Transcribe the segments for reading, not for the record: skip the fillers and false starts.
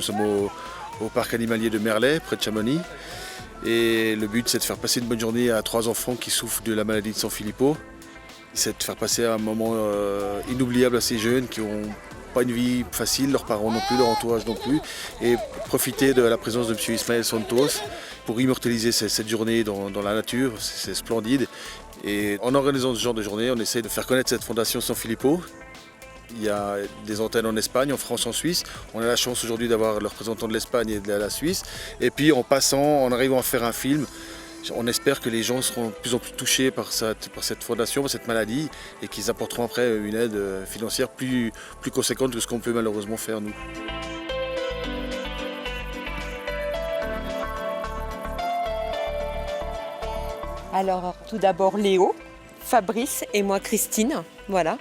nous sommes au parc animalier de Merlet, près de Chamonix. Et le but, c'est de faire passer une bonne journée à 3 enfants qui souffrent de la maladie de Sanfilippo. C'est de faire passer un moment inoubliable à ces jeunes qui n'ont pas une vie facile, leurs parents non plus, leur entourage non plus. Et profiter de la présence de M. Ismaël Santos pour immortaliser cette journée dans la nature. C'est splendide. Et en organisant ce genre de journée, on essaie de faire connaître cette fondation Sanfilippo. Il y a des antennes en Espagne, en France, en Suisse. On a la chance aujourd'hui d'avoir le représentant de l'Espagne et de la Suisse. Et puis en passant, en arrivant à faire un film, on espère que les gens seront de plus en plus touchés par cette fondation, par cette maladie, et qu'ils apporteront après une aide financière plus conséquente que ce qu'on peut malheureusement faire nous. Alors tout d'abord Léo, Fabrice et moi Christine, voilà.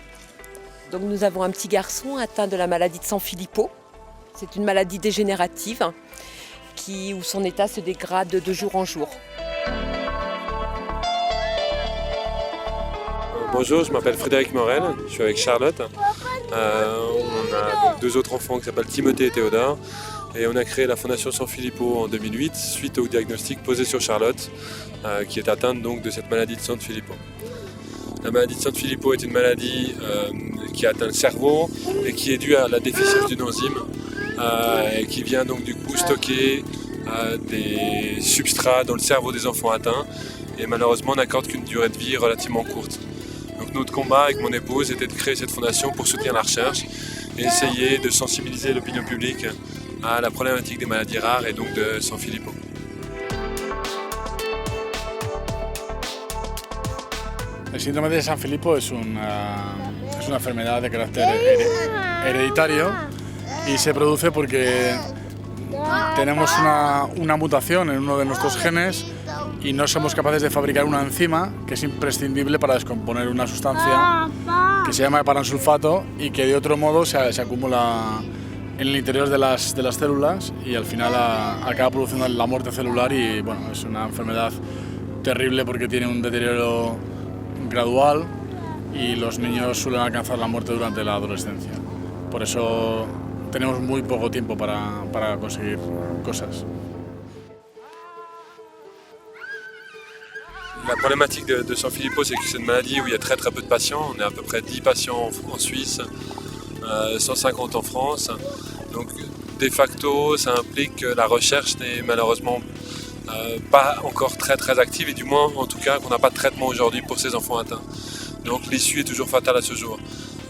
Donc nous avons un petit garçon atteint de la maladie de Sanfilippo. C'est une maladie dégénérative où son état se dégrade de jour en jour. Bonjour, je m'appelle Frédéric Morel, je suis avec Charlotte. On a donc 2 autres enfants qui s'appellent Timothée et Théodore. Et on a créé la Fondation Sanfilippo en 2008 suite au diagnostic posé sur Charlotte, qui est atteinte donc de cette maladie de Sanfilippo. La maladie de Sanfilippo est une maladie qui atteint le cerveau et qui est due à la déficience d'une enzyme et qui vient donc du coup stocker des substrats dans le cerveau des enfants atteints et malheureusement n'accorde qu'une durée de vie relativement courte. Donc notre combat avec mon épouse était de créer cette fondation pour soutenir la recherche et essayer de sensibiliser l'opinion publique à la problématique des maladies rares et donc de Sanfilippo. El síndrome de Sanfilippo es una enfermedad de carácter hereditario y se produce porque tenemos una mutación en uno de nuestros genes y no somos capaces de fabricar una enzima que es imprescindible para descomponer una sustancia que se llama heparansulfato y que de otro modo se acumula en el interior de las células y al final acaba produciendo la muerte celular y bueno, es una enfermedad terrible porque tiene un deterioro gradual y los niños suelen alcanzar la muerte durante la adolescencia. Por eso tenemos muy poco tiempo para conseguir cosas. La problématique de Sanfilippo, c'est que c'est une maladie où il y a très peu de patients. On est à peu près 10 patients en Suisse, 150 en France. Donc de facto, ça implique que la recherche n'est malheureusement pas encore très active et du moins en tout cas qu'on n'a pas de traitement aujourd'hui pour ces enfants atteints. Donc l'issue est toujours fatale à ce jour.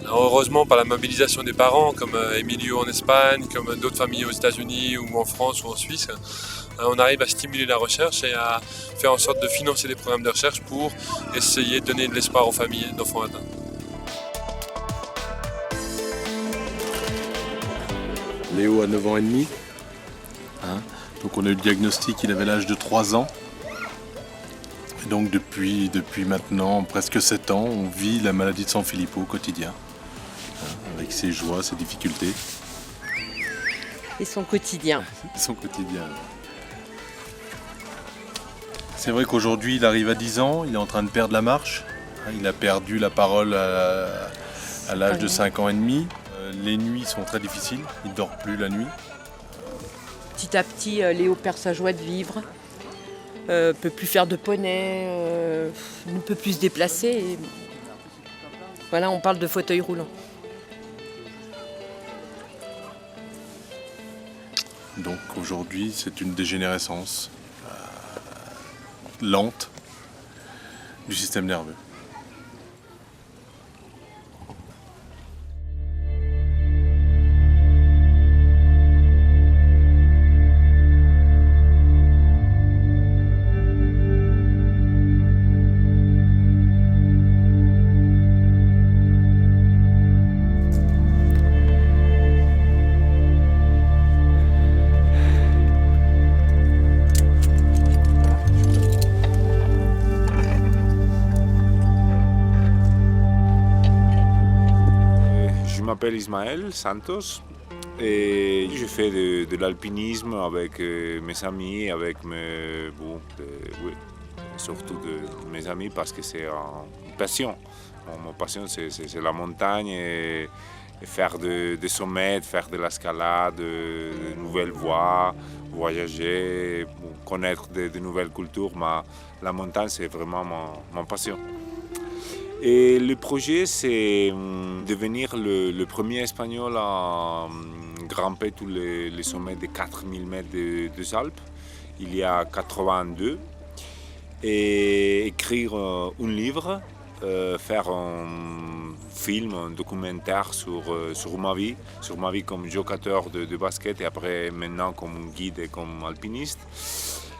Alors, heureusement par la mobilisation des parents comme Emilio en Espagne, comme d'autres familles aux États-Unis ou en France ou en Suisse, on arrive à stimuler la recherche et à faire en sorte de financer des programmes de recherche pour essayer de donner de l'espoir aux familles d'enfants atteints. Léo a 9 ans et demi. Donc on a eu le diagnostic, il avait l'âge de 3 ans. Et donc depuis maintenant presque 7 ans, on vit la maladie de Sanfilippo au quotidien. Avec ses joies, ses difficultés. Et son quotidien. Son quotidien. C'est vrai qu'aujourd'hui il arrive à 10 ans, il est en train de perdre la marche. Il a perdu la parole à l'âge de 5 ans et demi. Les nuits sont très difficiles, il ne dort plus la nuit. Petit à petit, Léo perd sa joie de vivre, peut plus faire de poney, ne peut plus se déplacer. Et voilà, on parle de fauteuil roulant. Donc aujourd'hui, c'est une dégénérescence lente du système nerveux. Je m'appelle Ismaël Santos et je fais de l'alpinisme avec mes amis, surtout de mes amis parce que c'est une passion. Mon passion c'est la montagne et faire des sommets, faire de l'escalade, de nouvelles voies, voyager, connaître de nouvelles cultures. Mais la montagne, c'est vraiment ma passion. Et le projet, c'est devenir le premier Espagnol à grimper tous les sommets de 4000 mètres des Alpes. Il y a 82. Et écrire un livre, faire un film, un documentaire sur ma vie comme joueur de basket et après maintenant comme guide et comme alpiniste.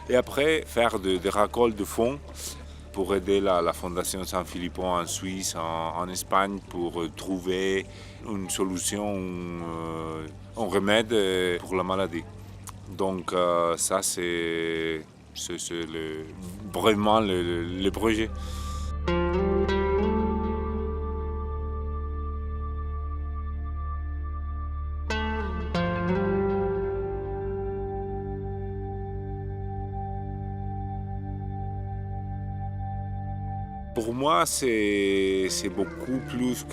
Et après faire des récoltes de fonds pour aider la Fondation San Filippo en Suisse, en Espagne, pour trouver une solution, un remède pour la maladie. Donc ça c'est vraiment le projet. Pour moi, c'est beaucoup plus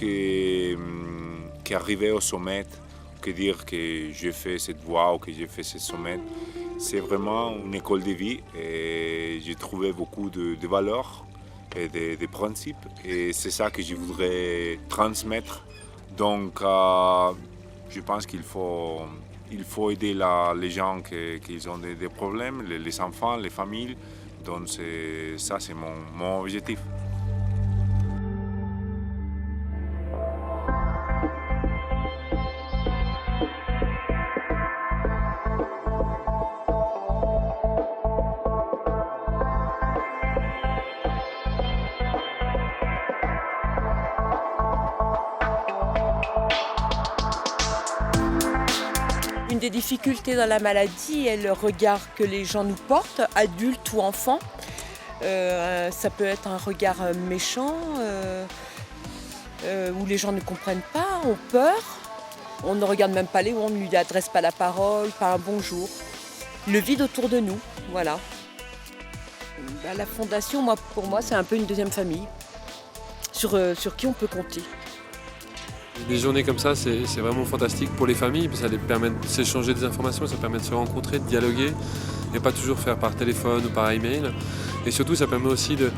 qu'arriver au sommet, que dire que j'ai fait cette voie ou que j'ai fait ce sommet. C'est vraiment une école de vie et j'ai trouvé beaucoup de valeurs et de principes et c'est ça que je voudrais transmettre. Donc je pense qu'il faut aider les gens qui ont des problèmes, les enfants, les familles. Donc ça c'est mon objectif. Une des difficultés dans la maladie est le regard que les gens nous portent, adultes ou enfants. Ça peut être un regard méchant, où les gens ne comprennent pas, ont peur. On ne regarde même pas Léo, on ne lui adresse pas la parole, pas un bonjour. Le vide autour de nous, voilà. La fondation, pour moi, c'est un peu une deuxième famille sur qui on peut compter. Des journées comme ça, c'est vraiment fantastique pour les familles, ça les permet de s'échanger des informations, ça permet de se rencontrer, de dialoguer, et pas toujours faire par téléphone ou par email. Et surtout, ça permet aussi de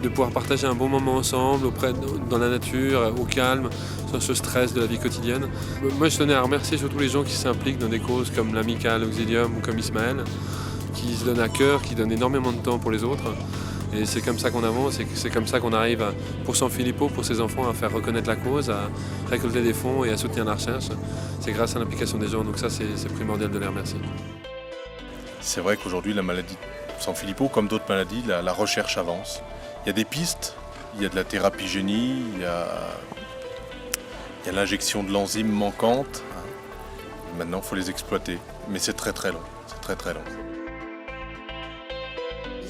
pouvoir partager un bon moment ensemble, dans la nature, au calme, sans ce stress de la vie quotidienne. Moi, je tenais à remercier surtout les gens qui s'impliquent dans des causes comme l'Amicale Auxilium ou comme Ismaël, qui se donnent à cœur, qui donnent énormément de temps pour les autres. Et c'est comme ça qu'on avance, et c'est comme ça qu'on arrive, pour San Filippo, pour ses enfants, à faire reconnaître la cause, à récolter des fonds et à soutenir la recherche. C'est grâce à l'implication des gens, donc ça c'est primordial de les remercier. C'est vrai qu'aujourd'hui, la maladie de San Filippo, comme d'autres maladies, la recherche avance. Il y a des pistes, il y a de la thérapie génie, il y a l'injection de l'enzyme manquante. Maintenant, il faut les exploiter, mais c'est très très long, c'est très très long.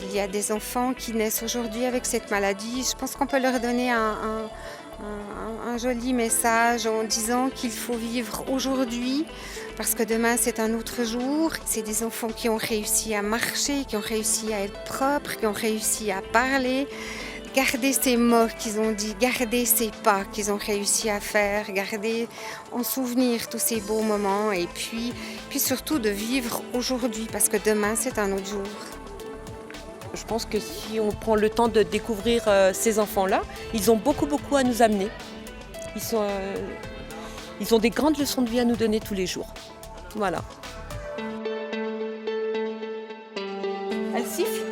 Il y a des enfants qui naissent aujourd'hui avec cette maladie. Je pense qu'on peut leur donner un joli message en disant qu'il faut vivre aujourd'hui parce que demain c'est un autre jour. C'est des enfants qui ont réussi à marcher, qui ont réussi à être propres, qui ont réussi à parler. Garder ces mots qu'ils ont dit, garder ces pas qu'ils ont réussi à faire, garder en souvenir tous ces beaux moments et puis surtout de vivre aujourd'hui parce que demain c'est un autre jour. Je pense que si on prend le temps de découvrir ces enfants-là, ils ont beaucoup à nous amener. Ils ont des grandes leçons de vie à nous donner tous les jours. Voilà. Elle siffle ?